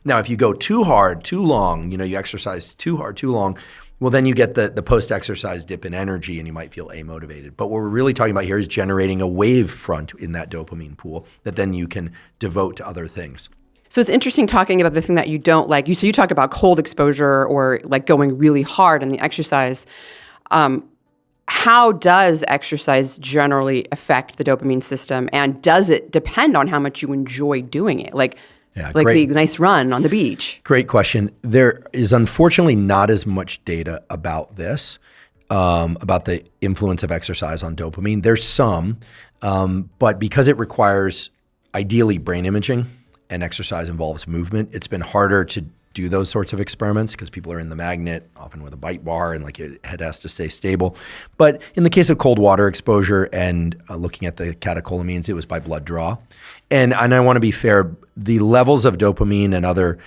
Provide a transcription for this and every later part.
Now, if you go too hard, too long, you exercise too hard, too long, well, then you get the post-exercise dip in energy and you might feel amotivated. But what we're really talking about here is generating a wave front in that dopamine pool that then you can devote to other things. So it's interesting talking about the thing that you don't like. So you talk about cold exposure or like going really hard in the exercise. How does exercise generally affect the dopamine system? And does it depend on how much you enjoy doing it? Like the nice run on the beach. Great question. There is unfortunately not as much data about this, about the influence of exercise on dopamine. There's some, but because it requires ideally brain imaging and exercise involves movement, it's been harder to do those sorts of experiments because people are in the magnet, often with a bite bar, and like your head has to stay stable. But in the case of cold water exposure and looking at the catecholamines, it was by blood draw. And I want to be fair, the levels of dopamine and other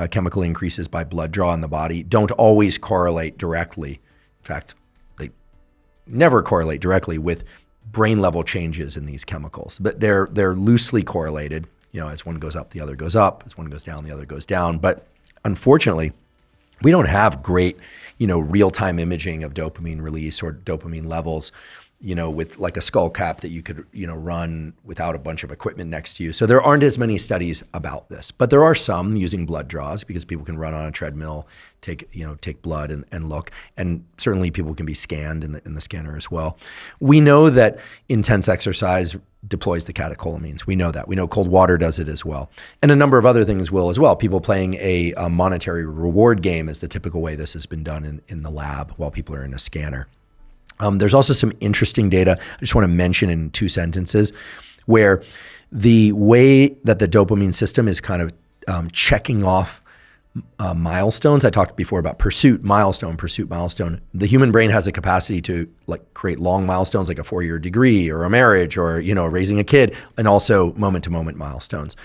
chemical increases by blood draw in the body don't always correlate directly. In fact, they never correlate directly with brain level changes in these chemicals, but they're loosely correlated. As one goes up, the other goes up. As one goes down, the other goes down. But unfortunately, we don't have great, real-time imaging of dopamine release or dopamine levels, with like a skull cap that you could, run without a bunch of equipment next to you. So there aren't as many studies about this, but there are some using blood draws because people can run on a treadmill, take blood and look, and certainly people can be scanned in the scanner as well. We know that intense exercise deploys the catecholamines. We know that. We know cold water does it as well. And a number of other things will as well. People playing a monetary reward game is the typical way this has been done in the lab while people are in a scanner. There's also some interesting data I just want to mention in 2 sentences where the way that the dopamine system is kind of checking off milestones. I talked before about pursuit, milestone. The human brain has a capacity to create long milestones like a 4-year degree or a marriage or, raising a kid, and also moment-to-moment milestones.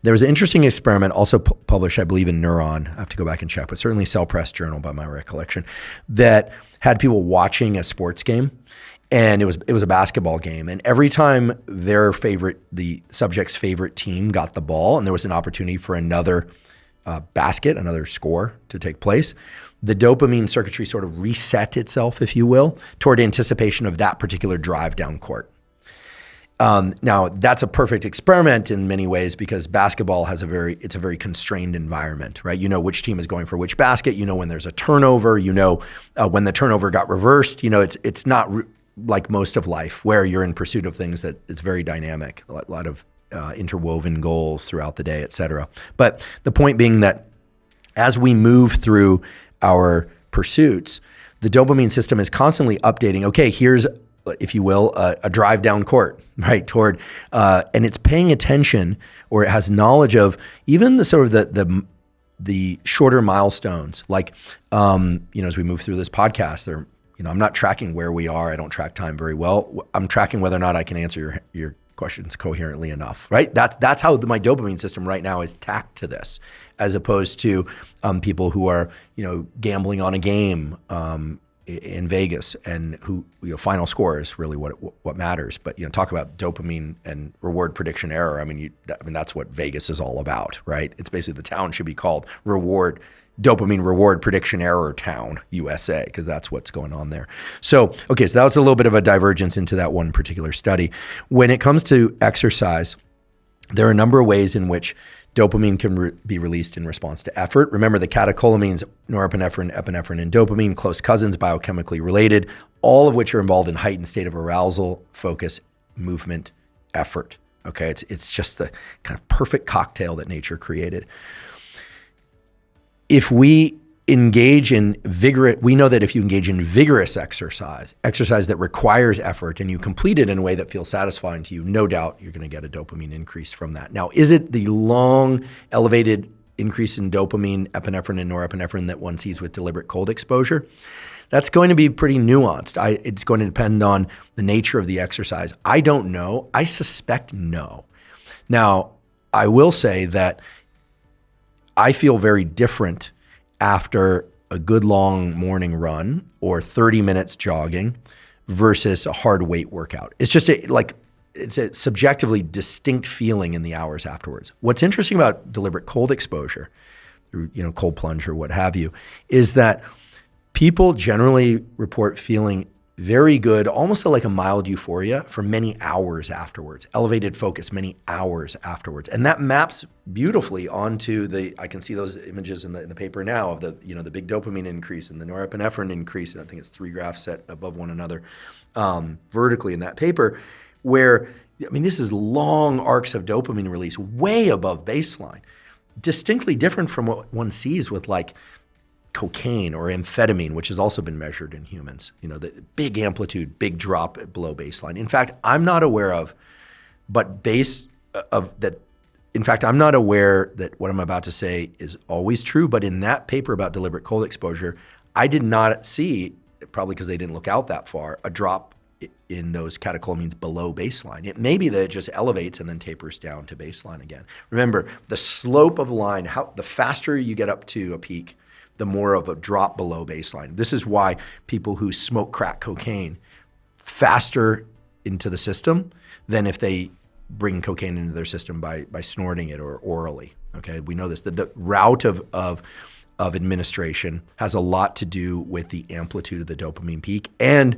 There was an interesting experiment also published, I believe, in Neuron. I have to go back and check, but certainly Cell Press Journal by my recollection, that had people watching a sports game. And it was a basketball game. And every time the subject's favorite team got the ball and there was an opportunity for another basket, another score to take place, the dopamine circuitry sort of reset itself, if you will, toward anticipation of that particular drive down court. Now, that's a perfect experiment in many ways because basketball it's a very constrained environment, right? You know which team is going for which basket. You know when there's a turnover. You know when the turnover got reversed. It's not like most of life where you're in pursuit of things that is very dynamic, a lot of interwoven goals throughout the day, et cetera. But the point being that as we move through our pursuits, the dopamine system is constantly updating. Okay, here's, if you will, a drive down court, right? Toward, and it's paying attention, or it has knowledge of even the sort of the shorter milestones. Like, as we move through this podcast, I'm not tracking where we are. I don't track time very well. I'm tracking whether or not I can answer your questions coherently enough, right? That's how my dopamine system right now is tacked to this, as opposed to people who are, gambling on a game in Vegas and who, final score is really what matters. But, talk about dopamine and reward prediction error. I mean, that's what Vegas is all about, right? It's basically the town should be called Dopamine Reward Prediction Error Town, USA, because that's what's going on there. So that was a little bit of a divergence into that one particular study. When it comes to exercise, there are a number of ways in which dopamine can be released in response to effort. Remember, the catecholamines, norepinephrine, epinephrine, and dopamine, close cousins, biochemically related, all of which are involved in heightened state of arousal, focus, movement, effort. Okay, it's just the kind of perfect cocktail that nature created. If we engage in we know that if you engage in vigorous exercise that requires effort, and you complete it in a way that feels satisfying to you, no doubt you're going to get a dopamine increase from that. Now, is it the long, elevated increase in dopamine, epinephrine, and norepinephrine that one sees with deliberate cold exposure? That's going to be pretty nuanced. It's going to depend on the nature of the exercise. I don't know. I suspect no. Now, I will say that I feel very different after a good long morning run or 30 minutes jogging versus a hard weight workout. It's just it's a subjectively distinct feeling in the hours afterwards. What's interesting about deliberate cold exposure, cold plunge or what have you, is that people generally report feeling very good, almost like a mild euphoria for many hours afterwards, elevated focus many hours afterwards. And that maps beautifully onto I can see those images in the paper now of the big dopamine increase and the norepinephrine increase. And I think it's 3 graphs set above one another vertically in that paper, where, this is long arcs of dopamine release way above baseline, distinctly different from what one sees with like cocaine or amphetamine, which has also been measured in humans. The big amplitude, big drop below baseline. In fact, I'm not aware that what I'm about to say is always true, but in that paper about deliberate cold exposure, I did not see, probably because they didn't look out that far, a drop in those catecholamines below baseline. It may be that it just elevates and then tapers down to baseline again. Remember, the slope of the line, the faster you get up to a peak, the more of a drop below baseline. This is why people who smoke crack cocaine faster into the system than if they bring cocaine into their system by snorting it or orally. Okay, we know this. The route of administration has a lot to do with the amplitude of the dopamine peak and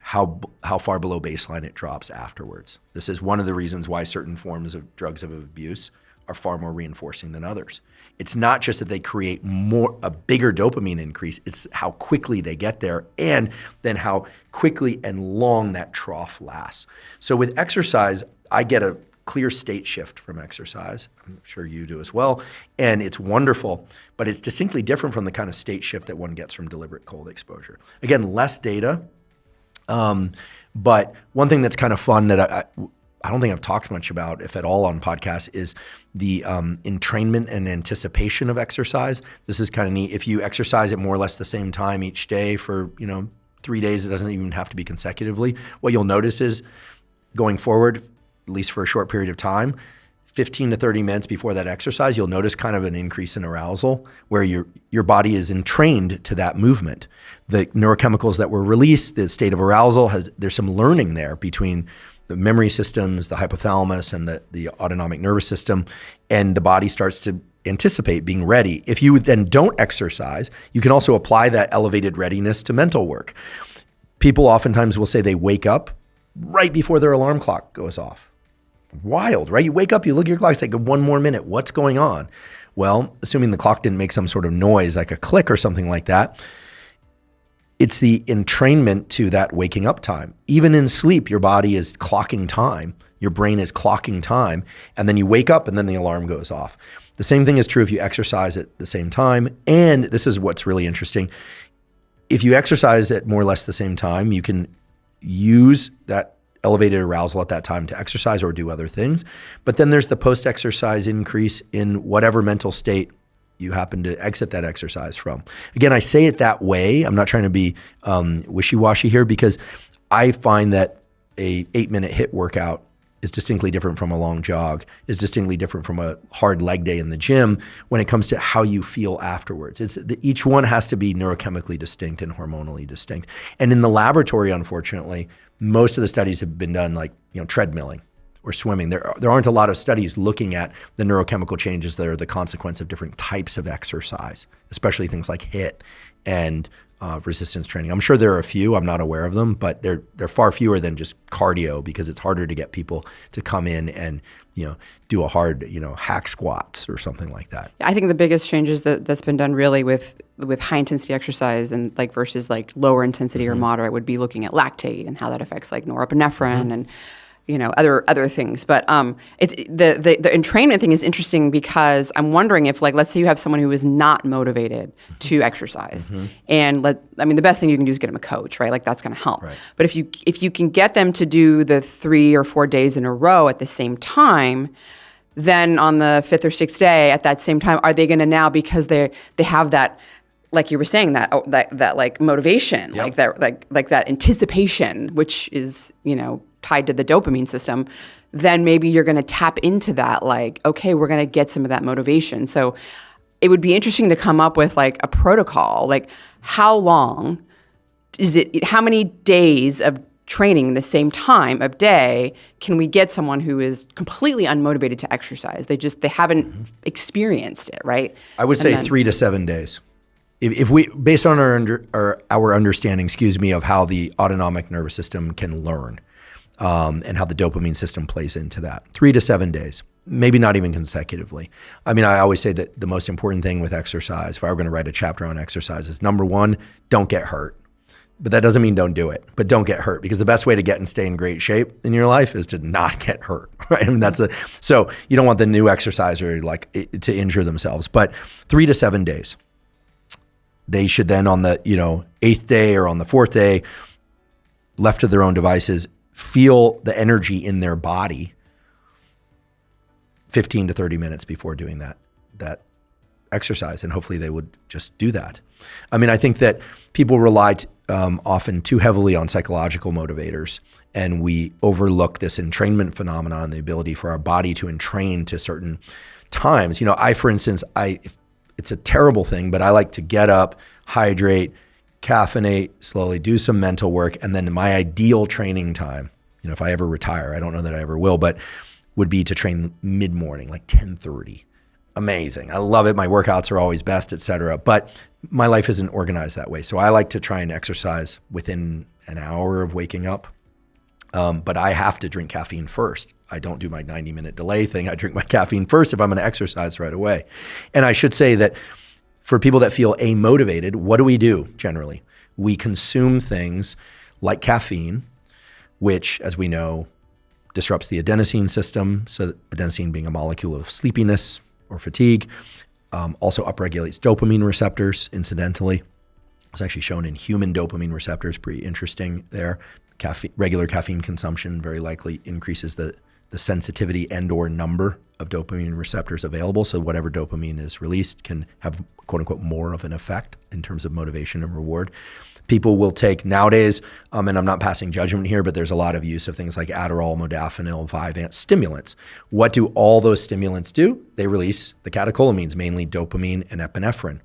how far below baseline it drops afterwards. This is one of the reasons why certain forms of drugs of abuse are far more reinforcing than others. It's not just that they create a bigger dopamine increase, it's how quickly they get there and then how quickly and long that trough lasts. So with exercise, I get a clear state shift from exercise. I'm sure you do as well. And it's wonderful, but it's distinctly different from the kind of state shift that one gets from deliberate cold exposure. Again, less data, but one thing that's kind of fun that I don't think I've talked much about, if at all, on podcasts, is the entrainment and anticipation of exercise. This is kind of neat. If you exercise at more or less the same time each day for 3 days, it doesn't even have to be consecutively. What you'll notice is going forward, at least for a short period of time, 15 to 30 minutes before that exercise, you'll notice kind of an increase in arousal where your body is entrained to that movement. The neurochemicals that were released, the state of arousal, there's some learning there between the memory systems, the hypothalamus, and the autonomic nervous system, and the body starts to anticipate being ready. If you then don't exercise, you can also apply that elevated readiness to mental work. People oftentimes will say they wake up right before their alarm clock goes off. Wild, right? You wake up, you look at your clock, it's like 1 more minute. What's going on? Well, assuming the clock didn't make some sort of noise, like a click or something like that, it's the entrainment to that waking up time. Even in sleep, your body is clocking time. Your brain is clocking time. And then you wake up and then the alarm goes off. The same thing is true if you exercise at the same time. And this is what's really interesting. If you exercise at more or less the same time, you can use that elevated arousal at that time to exercise or do other things. But then there's the post-exercise increase in whatever mental state you happen to exit that exercise from. Again, I say it that way. I'm not trying to be wishy-washy here because I find that a 8-minute HIIT workout is distinctly different from a long jog, is distinctly different from a hard leg day in the gym when it comes to how you feel afterwards. Each one has to be neurochemically distinct and hormonally distinct. And in the laboratory, unfortunately, most of the studies have been done like treadmilling or swimming. There aren't a lot of studies looking at the neurochemical changes that are the consequence of different types of exercise, especially things like HIIT and resistance training. I'm sure there are a few, I'm not aware of them, but they're far fewer than just cardio because it's harder to get people to come in and do a hard hack squats or something like that. I think the biggest changes that's been done really with high intensity exercise and versus lower intensity or moderate would be looking at lactate and how that affects norepinephrine and other things. But it's the entrainment thing is interesting because I'm wondering if let's say you have someone who is not motivated to exercise, and the best thing you can do is get them a coach, right? That's going to help. Right. But if you can get them to do the 3 or 4 days in a row at the same time, then on the 5th or 6th day at that same time, are they going to now, because they have that, like you were saying, that motivation, yep. that anticipation, which is tied to the dopamine system, then maybe you're going to tap into that, okay, we're going to get some of that motivation. So it would be interesting to come up with a protocol, how long is it, how many days of training the same time of day, can we get someone who is completely unmotivated to exercise? They haven't experienced it, right? I would say 3 to 7 days. If we, based on our understanding, of how the autonomic nervous system can learn, and how the dopamine system plays into that, 3 to 7 days, maybe not even consecutively. I mean, I always say that the most important thing with exercise, if I were going to write a chapter on exercise, is number one, don't get hurt. But that doesn't mean don't do it, but don't get hurt, because the best way to get and stay in great shape in your life is to not get hurt, right? I mean, so you don't want the new exerciser to injure themselves, but 3 to 7 days. They should then on the 8th day or on the 4th day, left to their own devices, feel the energy in their body 15 to 30 minutes before doing that exercise. And hopefully they would just do that. I mean, I think that people rely often too heavily on psychological motivators, and we overlook this entrainment phenomenon, the ability for our body to entrain to certain times. For instance, it's a terrible thing, but I like to get up, hydrate, caffeinate, slowly do some mental work. And then my ideal training time, if I ever retire, I don't know that I ever will, but would be to train mid-morning, like 10:30. Amazing. I love it. My workouts are always best, et cetera. But my life isn't organized that way. So I like to try and exercise within an hour of waking up. But I have to drink caffeine first. I don't do my 90-minute delay thing. I drink my caffeine first if I'm going to exercise right away. And I should say that for people that feel amotivated, what do we do generally? We consume things like caffeine, which, as we know, disrupts the adenosine system. So adenosine being a molecule of sleepiness or fatigue, also upregulates dopamine receptors, incidentally. It's actually shown in human dopamine receptors, pretty interesting there. Regular caffeine consumption very likely increases the sensitivity and or number of dopamine receptors available. So whatever dopamine is released can have, quote unquote, more of an effect in terms of motivation and reward. People will take nowadays, and I'm not passing judgment here, but there's a lot of use of things like Adderall, modafinil, Vyvanse, stimulants. What do all those stimulants do? They release the catecholamines, mainly dopamine and epinephrine.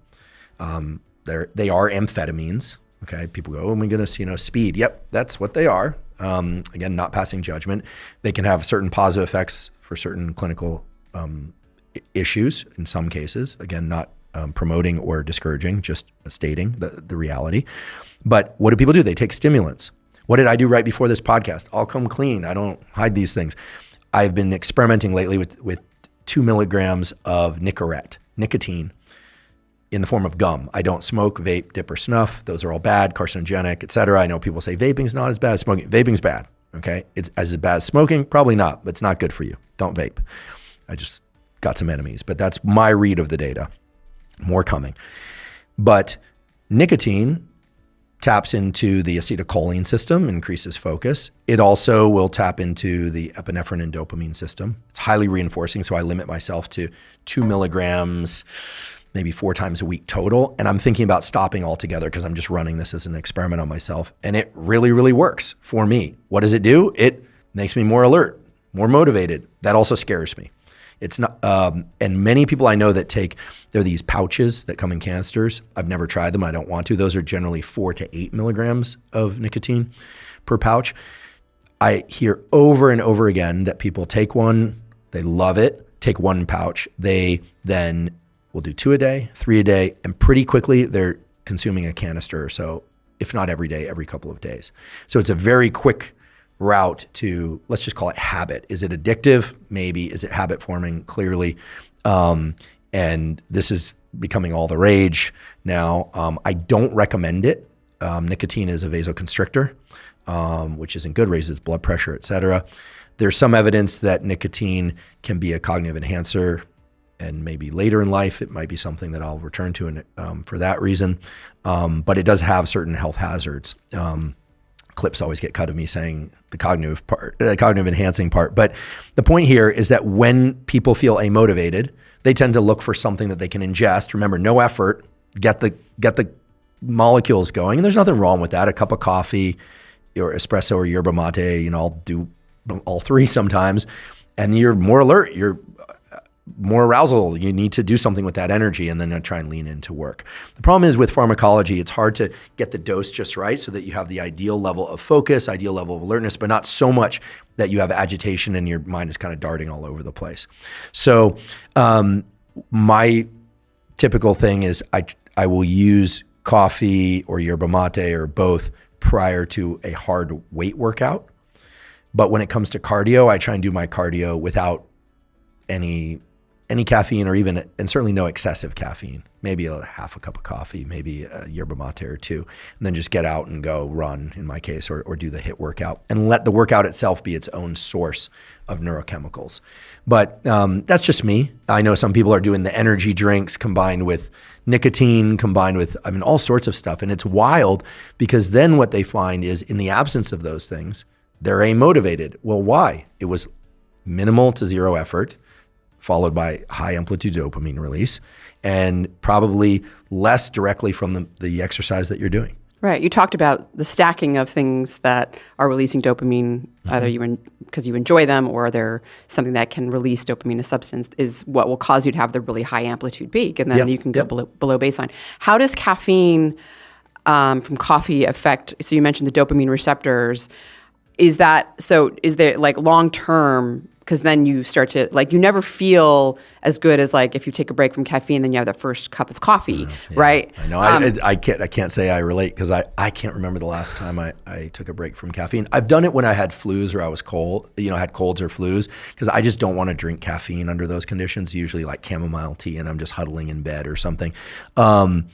They are amphetamines. Okay, people go, oh my goodness, speed. Yep, that's what they are. Again, not passing judgment. They can have certain positive effects for certain clinical issues in some cases. Again, not promoting or discouraging, just stating the reality. But what do people do? They take stimulants. What did I do right before this podcast? I'll come clean. I don't hide these things. I've been experimenting lately with 2 milligrams of nicotine, in the form of gum. I don't smoke, vape, dip, or snuff. Those are all bad, carcinogenic, et cetera. I know people say vaping's not as bad as smoking. Vaping's bad, okay? It's as bad as smoking? Probably not, but it's not good for you. Don't vape. I just got some enemies, but that's my read of the data. More coming. But nicotine taps into the acetylcholine system, increases focus. It also will tap into the epinephrine and dopamine system. It's highly reinforcing, so I limit myself to 2 milligrams, maybe 4 times a week total. And I'm thinking about stopping altogether because I'm just running this as an experiment on myself. And it really, really works for me. What does it do? It makes me more alert, more motivated. That also scares me. It's not, and many people I know that they're these pouches that come in canisters. I've never tried them. I don't want to. Those are generally 4 to 8 milligrams of nicotine per pouch. I hear over and over again that people take one, they love it, take 1 pouch. They then will do 2 a day, 3 a day, and pretty quickly they're consuming a canister or so, if not every day, every couple of days. So it's a very quick route to, let's just call it habit. Is it addictive? Maybe. Is it habit forming? Clearly. And this is becoming all the rage now. I don't recommend it. Nicotine is a vasoconstrictor, which isn't good, raises blood pressure, et cetera. There's some evidence that nicotine can be a cognitive enhancer, and maybe later in life, it might be something that I'll return to for that reason. But it does have certain health hazards. Clips always get cut of me saying the cognitive enhancing part. But the point here is that when people feel amotivated, they tend to look for something that they can ingest. Remember, no effort, get the molecules going. And there's nothing wrong with that. A cup of coffee or espresso or yerba mate, I'll do all 3 sometimes. And you're more alert. You're more arousal. You need to do something with that energy, and then I try and lean into work. The problem is with pharmacology, it's hard to get the dose just right so that you have the ideal level of focus, ideal level of alertness, but not so much that you have agitation and your mind is kind of darting all over the place. So my typical thing is I will use coffee or yerba mate or both prior to a hard weight workout. But when it comes to cardio, I try and do my cardio without any caffeine or even, and certainly no excessive caffeine, maybe a half a cup of coffee, maybe a yerba mate or two, and then just get out and go run in my case, or do the HIIT workout and let the workout itself be its own source of neurochemicals. But that's just me. I know some people are doing the energy drinks combined with nicotine, combined with, all sorts of stuff. And it's wild because then what they find is in the absence of those things, they're amotivated. Well, why? It was minimal to zero effort, followed by high amplitude dopamine release, and probably less directly from the exercise that you're doing. Right. You talked about the stacking of things that are releasing dopamine, either because you enjoy them or they're something that can release dopamine, a substance, is what will cause you to have the really high amplitude peak, and then you can go below baseline. How does caffeine from coffee affect, so you mentioned the dopamine receptors, is there like long-term, because then you start to, like, you never feel as good as like if you take a break from caffeine, then you have that first cup of coffee, right? I know. I can't say I relate because I can't remember the last time I took a break from caffeine. I've done it when I had flus or I was cold, had colds or flus, because I just don't want to drink caffeine under those conditions, usually like chamomile tea and I'm just huddling in bed or something. I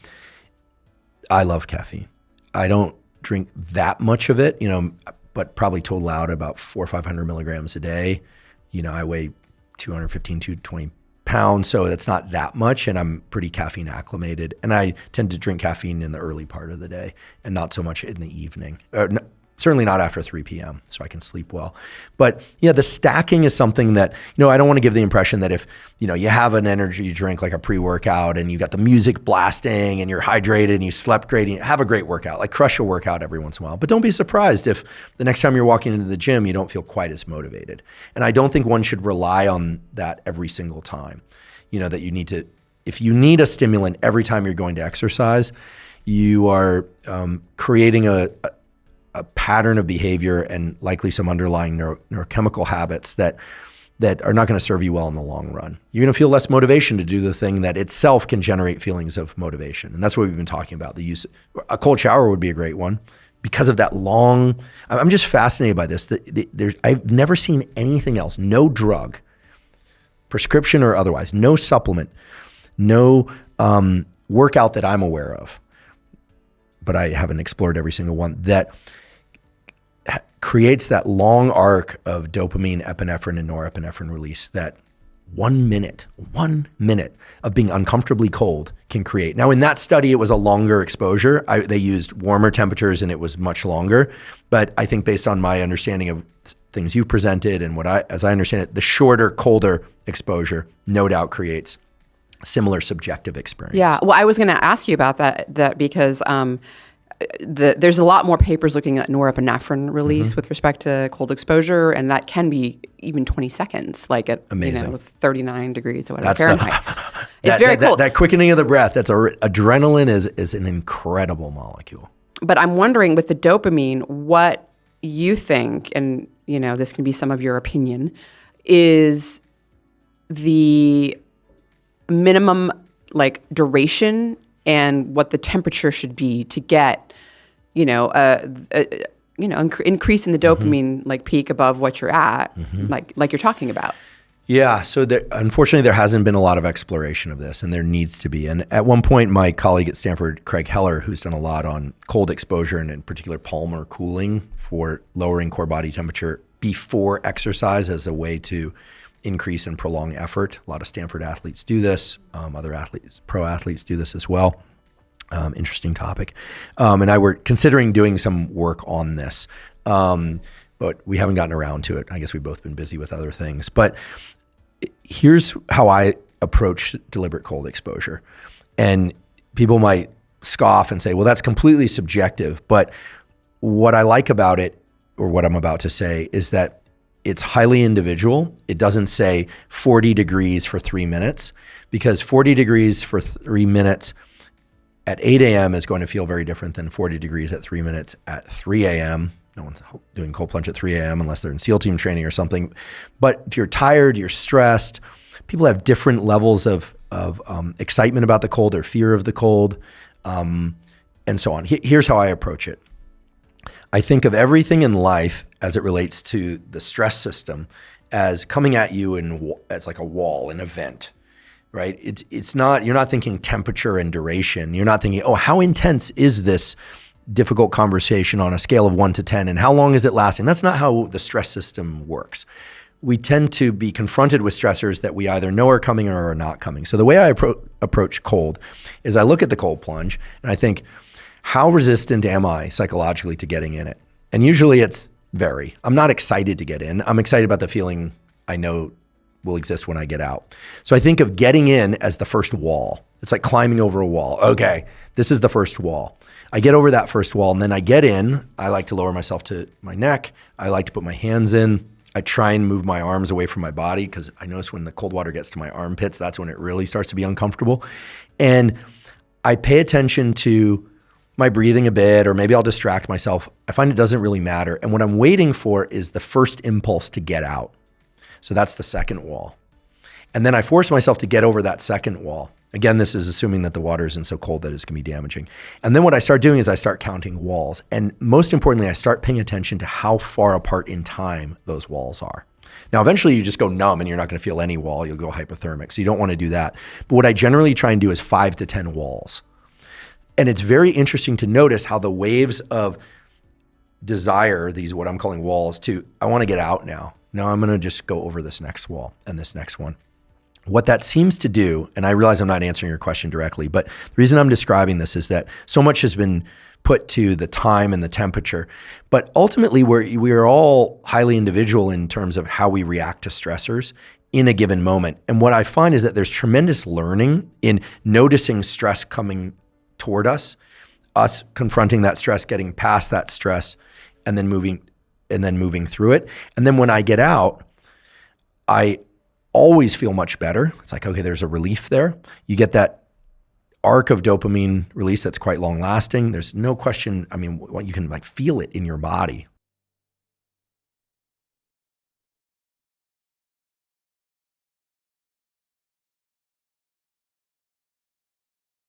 love caffeine. I don't drink that much of it, but probably total out about 400 or 500 milligrams a day. I weigh 215, 220 pounds, so that's not that much, and I'm pretty caffeine acclimated. And I tend to drink caffeine in the early part of the day and not so much in the evening. Certainly not after 3 p.m., so I can sleep well. But the stacking is something that, I don't want to give the impression that if, you have an energy drink like a pre-workout and you got the music blasting and you're hydrated and you slept great and you have a great workout, like crush a workout every once in a while. But don't be surprised if the next time you're walking into the gym, you don't feel quite as motivated. And I don't think one should rely on that every single time. That you need to, if you need a stimulant every time you're going to exercise, you are creating a pattern of behavior and likely some underlying neurochemical habits that are not going to serve you well in the long run. You're going to feel less motivation to do the thing that itself can generate feelings of motivation. And that's what we've been talking about. A cold shower would be a great one because of that long, I'm just fascinated by this. I've never seen anything else, no drug, prescription or otherwise, no supplement, no workout that I'm aware of, but I haven't explored every single one, that creates that long arc of dopamine, epinephrine, and norepinephrine release that 1 minute of being uncomfortably cold can create. Now, in that study, it was a longer exposure. They used warmer temperatures and it was much longer. But I think based on my understanding of things you presented and as I understand it, the shorter, colder exposure no doubt creates similar subjective experience. Yeah, well, I was going to ask you about that because there's a lot more papers looking at norepinephrine release with respect to cold exposure, and that can be even 20 seconds, like at 39 degrees or whatever Fahrenheit. It's very cold. That quickening of the breath, adrenaline is an incredible molecule. But I'm wondering with the dopamine, what you think, and this can be some of your opinion, is the minimum duration and what the temperature should be to get, increase in the dopamine peak above what you're at, like you're talking about. Yeah. So unfortunately, there hasn't been a lot of exploration of this, and there needs to be. And at one point, my colleague at Stanford, Craig Heller, who's done a lot on cold exposure and in particular palmar cooling for lowering core body temperature before exercise as a way to increase and prolong effort. A lot of Stanford athletes do this. Other athletes, pro athletes do this as well. Interesting topic. And I were considering doing some work on this, but we haven't gotten around to it. I guess we've both been busy with other things. But here's how I approach deliberate cold exposure. And people might scoff and say, well, that's completely subjective. But what I like about it, or what I'm about to say, is that it's highly individual. It doesn't say 40 degrees for 3 minutes, because 40 degrees for 3 minutes at 8 a.m. is going to feel very different than 40 degrees at 3 minutes at 3 a.m. No one's doing cold plunge at 3 a.m. unless they're in SEAL team training or something. But if you're tired, you're stressed, people have different levels of excitement about the cold or fear of the cold, and so on. Here's how I approach it. I think of everything in life as it relates to the stress system as coming at you as like a wall, an event. Right? It's not, you're not thinking temperature and duration. You're not thinking, oh, how intense is this difficult conversation on a scale of 1 to 10 and how long is it lasting? That's not how the stress system works. We tend to be confronted with stressors that we either know are coming or are not coming. So the way I approach cold is I look at the cold plunge and I think, how resistant am I psychologically to getting in it? And usually it's very. I'm not excited to get in. I'm excited about the feeling I know will exist when I get out. So I think of getting in as the first wall. It's like climbing over a wall. Okay, this is the first wall. I get over that first wall and then I get in. I like to lower myself to my neck. I like to put my hands in. I try and move my arms away from my body because I notice when the cold water gets to my armpits, that's when it really starts to be uncomfortable. And I pay attention to my breathing a bit, or maybe I'll distract myself. I find it doesn't really matter. And what I'm waiting for is the first impulse to get out. So that's the second wall. And then I force myself to get over that second wall. Again, this is assuming that the water isn't so cold that it's gonna be damaging. And then what I start doing is I start counting walls. And most importantly, I start paying attention to how far apart in time those walls are. Now, eventually you just go numb and you're not gonna feel any wall, you'll go hypothermic. So you don't wanna do that. But what I generally try and do is 5 to 10 walls. And it's very interesting to notice how the waves of desire, these what I'm calling walls, to I wanna get out now. Now I'm gonna just go over this next wall and this next one. What that seems to do, and I realize I'm not answering your question directly, but the reason I'm describing this is that so much has been put to the time and the temperature, but ultimately we are all highly individual in terms of how we react to stressors in a given moment. And what I find is that there's tremendous learning in noticing stress coming toward us confronting that stress, getting past that stress, and then moving through it. And then when I get out, I always feel much better. It's like, okay, there's a relief there. You get that arc of dopamine release that's quite long lasting. There's no question. I mean, you can like feel it in your body.